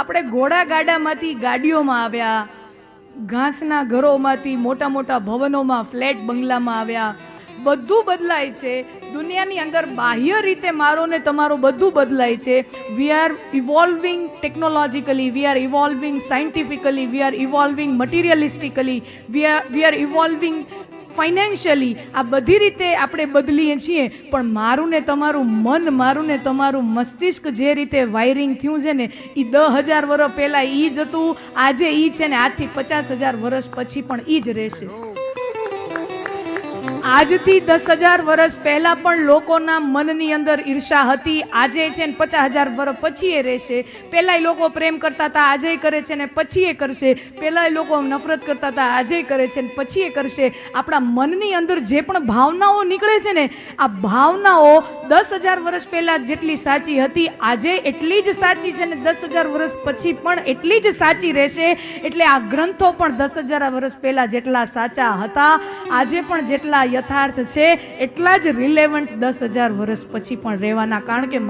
આપણે ઘોડા ગાડામાંથી ગાડીઓમાં આવ્યા, ઘાસના ઘરોમાંથી મોટા મોટા ભવનોમાં, ફ્લેટ બંગલામાં આવ્યા. બધું બદલાય છે દુનિયાની અંદર. બાહ્ય રીતે મારો ને તમારો બધું બદલાય છે. We are evolving technologically, we are evolving scientifically, we are evolving materialistically, we are evolving financially. આ બધી રીતે આપણે બદલીએ છીએ, પણ મારું ને તમારું મન, મારું ને તમારું મસ્તિષ્ક જે રીતે વાયરિંગ થયું છે ને, એ 10,000 વર્ષ પહેલા એ જ હતું, આજે એ છે ને આજથી 50,000 વર્ષ પછી પણ એ જ રહેશે. આજથી 10,000 વર્ષ પહેલા પણ લોકોના મનની અંદર ઈર્ષા હતી, આજે છે ને 50,000 વર્ષ પછી એ રહેશે. પહેલાય લોકો પ્રેમ કરતા હતા, આજે કરે છે ને પછી એ કરશે. પહેલાય લોકો નફરત કરતા હતા, આજે કરે છે ને પછી એ કરશે. આપણા મનની અંદર જે પણ ભાવનાઓ નીકળે છે ને, આ ભાવનાઓ 10,000 વર્ષ પહેલા જેટલી સાચી હતી, આજે એટલી જ સાચી છે ને 10,000 વર્ષ પછી પણ એટલી જ સાચી રહેશે. એટલે આ ગ્રંથો પણ 10,000 વર્ષ પહેલા જેટલા સાચા હતા, આજે પણ જેટલા યથાર્થ છે એટલા જ રિલેવન્ટ 10,000 વર્ષ પછી પણ રહેવાના. કારણ કે